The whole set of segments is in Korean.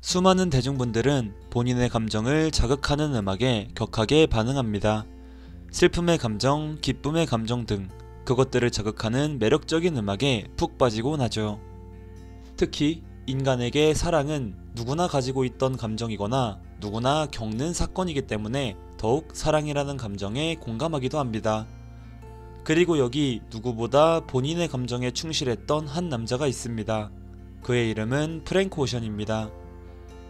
수많은 대중분들은 본인의 감정을 자극하는 음악에 격하게 반응합니다. 슬픔의 감정, 기쁨의 감정 등 그것들을 자극하는 매력적인 음악에 푹 빠지곤 하죠. 특히 인간에게 사랑은 누구나 가지고 있던 감정이거나 누구나 겪는 사건이기 때문에 더욱 사랑이라는 감정에 공감하기도 합니다. 그리고 여기 누구보다 본인의 감정에 충실했던 한 남자가 있습니다. 그의 이름은 프랭크 오션입니다.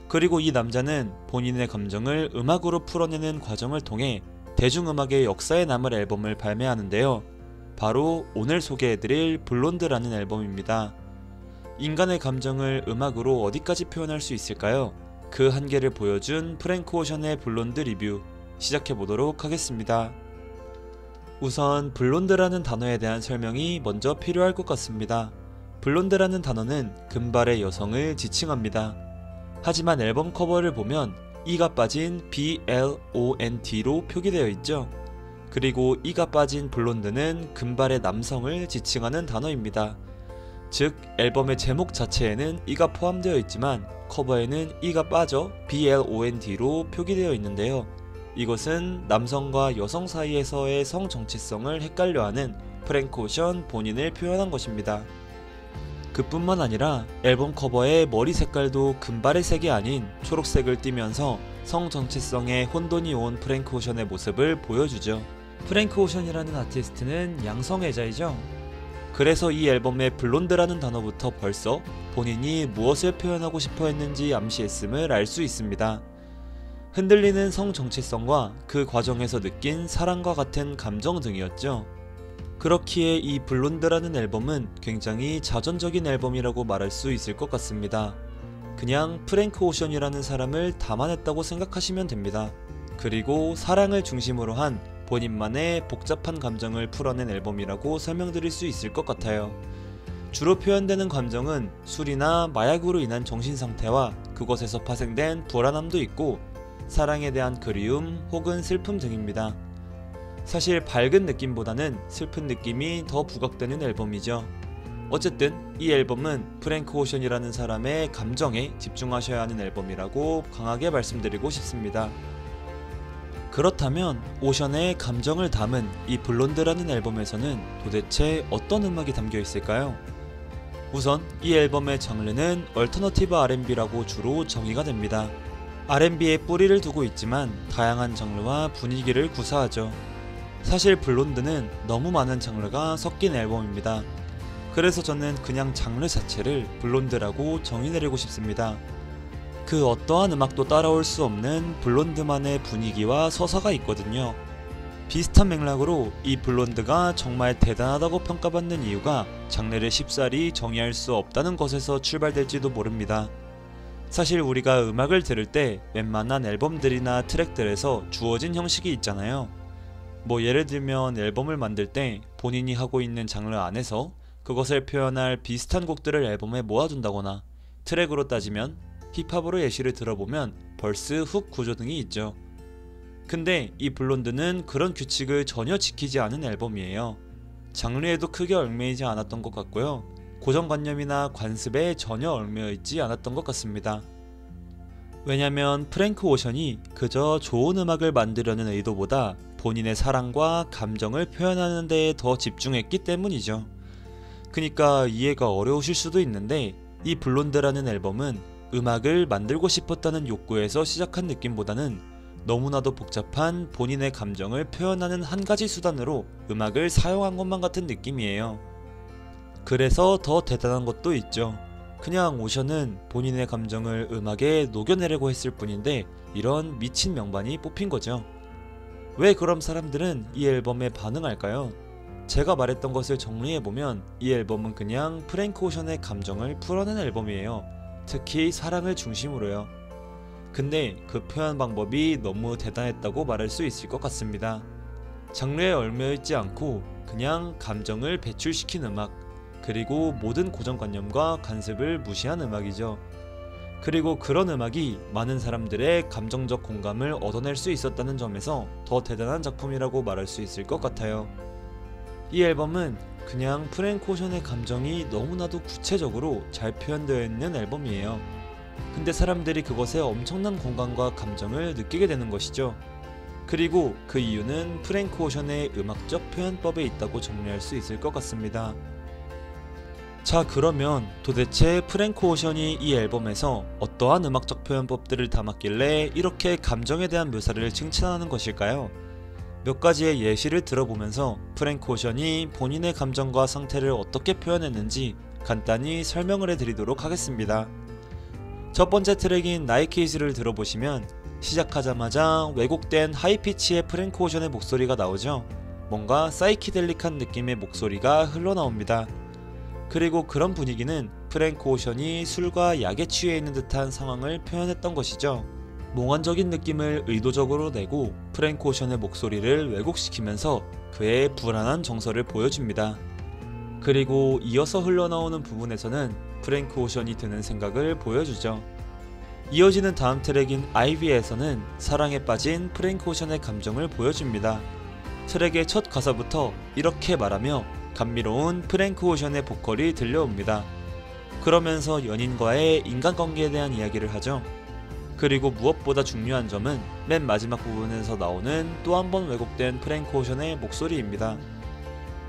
그리고 이 남자는 본인의 감정을 음악으로 풀어내는 과정을 통해 대중음악의 역사에 남을 앨범을 발매하는데요. 바로 오늘 소개해드릴 블론드라는 앨범입니다. 인간의 감정을 음악으로 어디까지 표현할 수 있을까요? 그 한계를 보여준 프랭크 오션의 블론드 리뷰 시작해보도록 하겠습니다. 우선 블론드라는 단어에 대한 설명이 먼저 필요할 것 같습니다. 블론드라는 단어는 금발의 여성을 지칭합니다. 하지만 앨범 커버를 보면 E가 빠진 BLOND로 표기되어 있죠. 그리고 E가 빠진 블론드는 금발의 남성을 지칭하는 단어입니다. 즉 앨범의 제목 자체에는 E가 포함되어 있지만 커버에는 E가 빠져 BLOND로 표기되어 있는데요. 이것은 남성과 여성 사이에서의 성 정체성을 헷갈려하는 프랭크 오션 본인을 표현한 것입니다. 그뿐만 아니라 앨범 커버의 머리 색깔도 금발의 색이 아닌 초록색을 띠면서 성 정체성에 혼돈이 온 프랭크 오션의 모습을 보여주죠. 프랭크 오션이라는 아티스트는 양성애자이죠. 그래서 이 앨범의 블론드라는 단어부터 벌써 본인이 무엇을 표현하고 싶어 했는지 암시했음을 알 수 있습니다. 흔들리는 성 정체성과 그 과정에서 느낀 사랑과 같은 감정 등이었죠. 그렇기에 이 블론드라는 앨범은 굉장히 자전적인 앨범이라고 말할 수 있을 것 같습니다. 그냥 프랭크 오션이라는 사람을 담아냈다고 생각하시면 됩니다. 그리고 사랑을 중심으로 한 본인만의 복잡한 감정을 풀어낸 앨범이라고 설명드릴 수 있을 것 같아요. 주로 표현되는 감정은 술이나 마약으로 인한 정신상태와 그것에서 파생된 불안함도 있고 사랑에 대한 그리움 혹은 슬픔 등입니다. 사실 밝은 느낌보다는 슬픈 느낌이 더 부각되는 앨범이죠. 어쨌든 이 앨범은 프랭크 오션이라는 사람의 감정에 집중하셔야 하는 앨범이라고 강하게 말씀드리고 싶습니다. 그렇다면 오션의 감정을 담은 이 블론드라는 앨범에서는 도대체 어떤 음악이 담겨 있을까요? 우선 이 앨범의 장르는 얼터너티브 R&B라고 주로 정의가 됩니다. R&B에 뿌리를 두고 있지만 다양한 장르와 분위기를 구사하죠. 사실 블론드는 너무 많은 장르가 섞인 앨범입니다. 그래서 저는 그냥 장르 자체를 블론드라고 정의 내리고 싶습니다. 그 어떠한 음악도 따라올 수 없는 블론드만의 분위기와 서사가 있거든요. 비슷한 맥락으로 이 블론드가 정말 대단하다고 평가받는 이유가 장르를 쉽사리 정의할 수 없다는 것에서 출발될지도 모릅니다. 사실 우리가 음악을 들을 때 웬만한 앨범들이나 트랙들에서 주어진 형식이 있잖아요. 뭐 예를 들면 앨범을 만들 때 본인이 하고 있는 장르 안에서 그것을 표현할 비슷한 곡들을 앨범에 모아둔다거나 트랙으로 따지면 힙합으로 예시를 들어보면 벌스, 훅 구조 등이 있죠. 근데 이 블론드는 그런 규칙을 전혀 지키지 않은 앨범이에요. 장르에도 크게 얽매이지 않았던 것 같고요. 고정관념이나 관습에 전혀 얽매여 있지 않았던 것 같습니다. 왜냐면 프랭크 오션이 그저 좋은 음악을 만들려는 의도보다 본인의 사랑과 감정을 표현하는 데에 더 집중했기 때문이죠. 그니까 이해가 어려우실 수도 있는데 이 블론드라는 앨범은 음악을 만들고 싶었다는 욕구에서 시작한 느낌보다는 너무나도 복잡한 본인의 감정을 표현하는 한 가지 수단으로 음악을 사용한 것만 같은 느낌이에요. 그래서 더 대단한 것도 있죠. 그냥 오션은 본인의 감정을 음악에 녹여내려고 했을 뿐인데 이런 미친 명반이 뽑힌 거죠. 왜 그럼 사람들은 이 앨범에 반응할까요? 제가 말했던 것을 정리해보면 이 앨범은 그냥 프랭크 오션의 감정을 풀어낸 앨범이에요. 특히 사랑을 중심으로요. 근데 그 표현 방법이 너무 대단했다고 말할 수 있을 것 같습니다. 장르에 얽매여있지 않고 그냥 감정을 배출시킨 음악, 그리고 모든 고정관념과 관습을 무시한 음악이죠. 그리고 그런 음악이 많은 사람들의 감정적 공감을 얻어낼 수 있었다는 점에서 더 대단한 작품이라고 말할 수 있을 것 같아요. 이 앨범은 그냥 프랭크 오션의 감정이 너무나도 구체적으로 잘 표현되어 있는 앨범이에요. 근데 사람들이 그것에 엄청난 공감과 감정을 느끼게 되는 것이죠. 그리고 그 이유는 프랭크 오션의 음악적 표현법에 있다고 정리할 수 있을 것 같습니다. 자, 그러면 도대체 프랭크 오션이 이 앨범에서 어떠한 음악적 표현법들을 담았길래 이렇게 감정에 대한 묘사를 칭찬하는 것일까요? 몇 가지의 예시를 들어보면서 프랭크 오션이 본인의 감정과 상태를 어떻게 표현했는지 간단히 설명을 해드리도록 하겠습니다. 첫 번째 트랙인 나이키즈를 들어보시면 시작하자마자 왜곡된 하이피치의 프랭크 오션의 목소리가 나오죠. 뭔가 사이키델릭한 느낌의 목소리가 흘러나옵니다. 그리고 그런 분위기는 프랭크 오션이 술과 약에 취해 있는 듯한 상황을 표현했던 것이죠. 몽환적인 느낌을 의도적으로 내고 프랭크 오션의 목소리를 왜곡시키면서 그의 불안한 정서를 보여줍니다. 그리고 이어서 흘러나오는 부분에서는 프랭크 오션이 드는 생각을 보여주죠. 이어지는 다음 트랙인 아이비에서는 사랑에 빠진 프랭크 오션의 감정을 보여줍니다. 트랙의 첫 가사부터 이렇게 말하며 감미로운 프랭크 오션의 보컬이 들려옵니다. 그러면서 연인과의 인간관계에 대한 이야기를 하죠. 그리고 무엇보다 중요한 점은 맨 마지막 부분에서 나오는 또 한 번 왜곡된 프랭크 오션의 목소리입니다.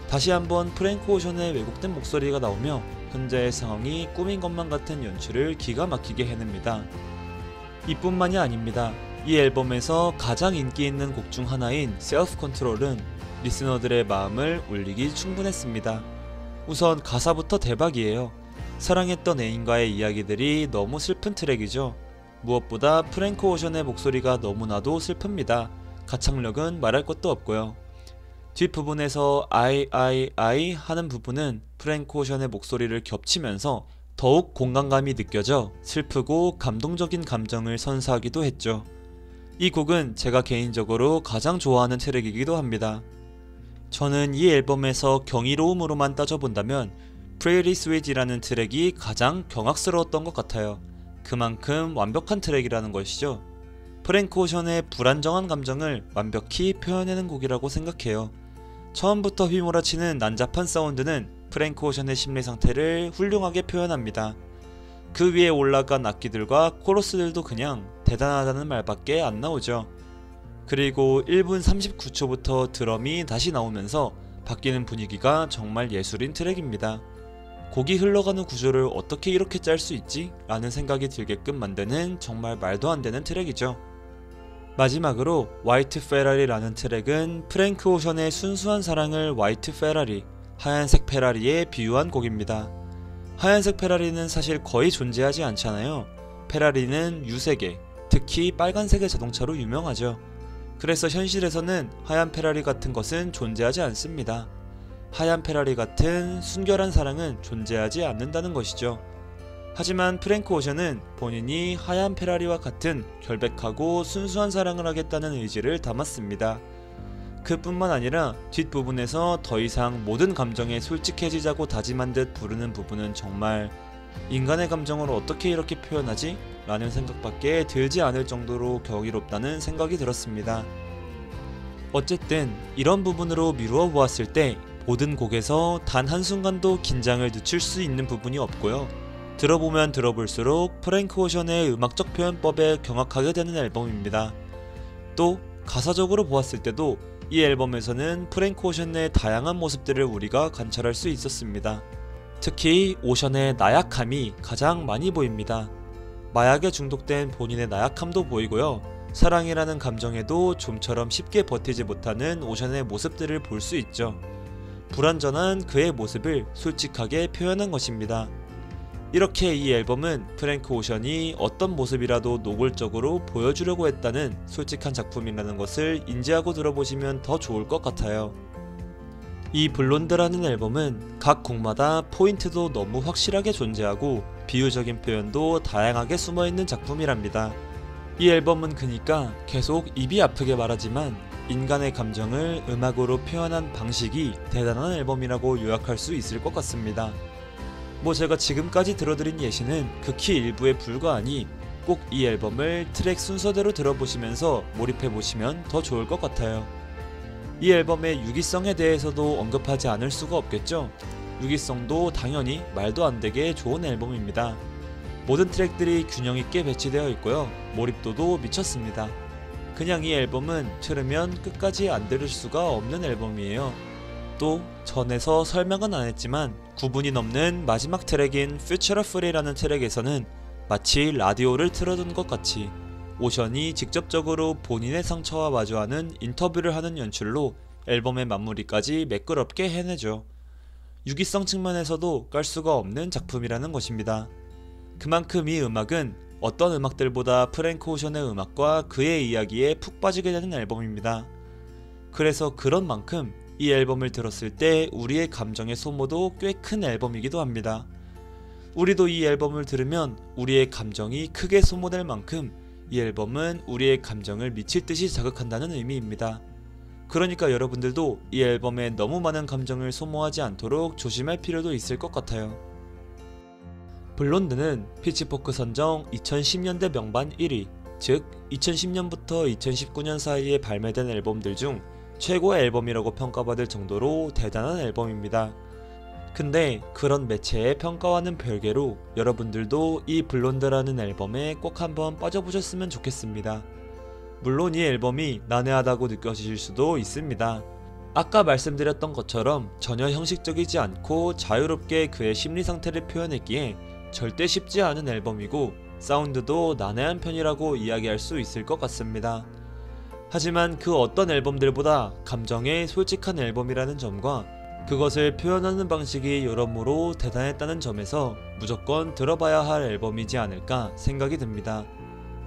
다시 한번 프랭크 오션의 왜곡된 목소리가 나오며 현재의 상황이 꿈인 것만 같은 연출을 기가 막히게 해냅니다. 이뿐만이 아닙니다. 이 앨범에서 가장 인기 있는 곡 중 하나인 셀프 컨트롤은 리스너들의 마음을 울리기 충분했습니다. 우선 가사부터 대박이에요. 사랑했던 애인과의 이야기들이 너무 슬픈 트랙이죠. 무엇보다 프랭크 오션의 목소리가 너무나도 슬픕니다. 가창력은 말할 것도 없고요. 뒷부분에서 I 하는 부분은 프랭크 오션의 목소리를 겹치면서 더욱 공간감이 느껴져 슬프고 감동적인 감정을 선사하기도 했죠. 이 곡은 제가 개인적으로 가장 좋아하는 트랙이기도 합니다. 저는 이 앨범에서 경이로움으로만 따져본다면 Pretty Sweet이라는 트랙이 가장 경악스러웠던 것 같아요. 그만큼 완벽한 트랙이라는 것이죠. 프랭크 오션의 불안정한 감정을 완벽히 표현해낸 곡이라고 생각해요. 처음부터 휘몰아치는 난잡한 사운드는 프랭크 오션의 심리 상태를 훌륭하게 표현합니다. 그 위에 올라간 악기들과 코러스들도 그냥 대단하다는 말밖에 안 나오죠. 그리고 1분 39초부터 드럼이 다시 나오면서 바뀌는 분위기가 정말 예술인 트랙입니다. 곡이 흘러가는 구조를 어떻게 이렇게 짤 수 있지? 라는 생각이 들게끔 만드는 정말 말도 안 되는 트랙이죠. 마지막으로 화이트 페라리라는 트랙은 프랭크 오션의 순수한 사랑을 화이트 페라리, 하얀색 페라리에 비유한 곡입니다. 하얀색 페라리는 사실 거의 존재하지 않잖아요. 페라리는 유색의, 특히 빨간색의 자동차로 유명하죠. 그래서 현실에서는 하얀 페라리 같은 것은 존재하지 않습니다. 하얀 페라리 같은 순결한 사랑은 존재하지 않는다는 것이죠. 하지만 프랭크 오션은 본인이 하얀 페라리와 같은 결백하고 순수한 사랑을 하겠다는 의지를 담았습니다. 그뿐만 아니라 뒷부분에서 더 이상 모든 감정에 솔직해지자고 다짐한 듯 부르는 부분은 정말 인간의 감정을 어떻게 이렇게 표현하지? 라는 생각밖에 들지 않을 정도로 경이롭다는 생각이 들었습니다. 어쨌든 이런 부분으로 미루어 보았을 때 모든 곡에서 단 한순간도 긴장을 늦출 수 있는 부분이 없고요. 들어보면 들어볼수록 프랭크 오션의 음악적 표현법에 경악하게 되는 앨범입니다. 또 가사적으로 보았을 때도 이 앨범에서는 프랭크 오션의 다양한 모습들을 우리가 관찰할 수 있었습니다. 특히 오션의 나약함이 가장 많이 보입니다. 마약에 중독된 본인의 나약함도 보이고요. 사랑이라는 감정에도 좀처럼 쉽게 버티지 못하는 오션의 모습들을 볼 수 있죠. 불완전한 그의 모습을 솔직하게 표현한 것입니다. 이렇게 이 앨범은 프랭크 오션이 어떤 모습이라도 노골적으로 보여주려고 했다는 솔직한 작품이라는 것을 인지하고 들어보시면 더 좋을 것 같아요. 이 블론드라는 앨범은 각 곡마다 포인트도 너무 확실하게 존재하고 비유적인 표현도 다양하게 숨어있는 작품이랍니다. 이 앨범은 그니까 계속 입이 아프게 말하지만 인간의 감정을 음악으로 표현한 방식이 대단한 앨범이라고 요약할 수 있을 것 같습니다. 제가 지금까지 들어드린 예시는 극히 일부에 불과하니 꼭 이 앨범을 트랙 순서대로 들어보시면서 몰입해보시면 더 좋을 것 같아요. 이 앨범의 유기성에 대해서도 언급하지 않을 수가 없겠죠. 유기성도 당연히 말도 안 되게 좋은 앨범입니다. 모든 트랙들이 균형 있게 배치되어 있고요. 몰입도도 미쳤습니다. 그냥 이 앨범은 들으면 끝까지 안 들을 수가 없는 앨범이에요. 또 전에서 설명은 안 했지만 구분이 넘는 마지막 트랙인 Future Free라는 트랙에서는 마치 라디오를 틀어둔 것 같이 오션이 직접적으로 본인의 상처와 마주하는 인터뷰를 하는 연출로 앨범의 마무리까지 매끄럽게 해내죠. 유기성 측면에서도 깔 수가 없는 작품이라는 것입니다. 그만큼 이 음악은 어떤 음악들보다 프랭크 오션의 음악과 그의 이야기에 푹 빠지게 되는 앨범입니다. 그래서 그런 만큼 이 앨범을 들었을 때 우리의 감정의 소모도 꽤 큰 앨범이기도 합니다. 우리도 이 앨범을 들으면 우리의 감정이 크게 소모될 만큼 이 앨범은 우리의 감정을 미칠 듯이 자극한다는 의미입니다. 그러니까 여러분들도 이 앨범에 너무 많은 감정을 소모하지 않도록 조심할 필요도 있을 것 같아요. 블론드는 피치포크 선정 2010년대 명반 1위, 즉 2010년부터 2019년 사이에 발매된 앨범들 중 최고의 앨범이라고 평가받을 정도로 대단한 앨범입니다. 근데 그런 매체의 평가와는 별개로 여러분들도 이 블론드라는 앨범에 꼭 한번 빠져보셨으면 좋겠습니다. 물론 이 앨범이 난해하다고 느껴지실 수도 있습니다. 아까 말씀드렸던 것처럼 전혀 형식적이지 않고 자유롭게 그의 심리 상태를 표현했기에 절대 쉽지 않은 앨범이고 사운드도 난해한 편이라고 이야기할 수 있을 것 같습니다. 하지만 그 어떤 앨범들보다 감정에 솔직한 앨범이라는 점과 그것을 표현하는 방식이 여러모로 대단했다는 점에서 무조건 들어봐야 할 앨범이지 않을까 생각이 듭니다.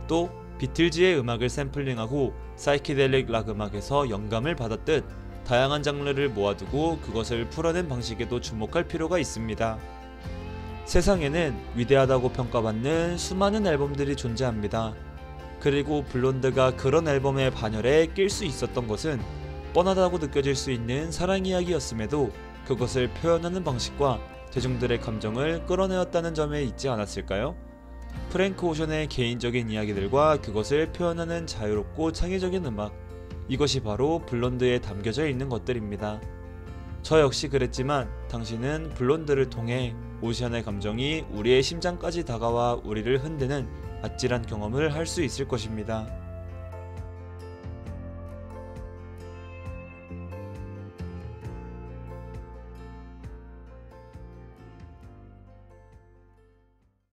또 비틀즈의 음악을 샘플링하고 사이키델릭 락 음악에서 영감을 받았듯 다양한 장르를 모아두고 그것을 풀어낸 방식에도 주목할 필요가 있습니다. 세상에는 위대하다고 평가받는 수많은 앨범들이 존재합니다. 그리고 블론드가 그런 앨범의 반열에 낄 수 있었던 것은 뻔하다고 느껴질 수 있는 사랑 이야기였음에도 그것을 표현하는 방식과 대중들의 감정을 끌어내었다는 점에 있지 않았을까요? 프랭크 오션의 개인적인 이야기들과 그것을 표현하는 자유롭고 창의적인 음악, 이것이 바로 블론드에 담겨져 있는 것들입니다. 저 역시 그랬지만 당신은 블론드를 통해 오션의 감정이 우리의 심장까지 다가와 우리를 흔드는 아찔한 경험을 할 수 있을 것입니다.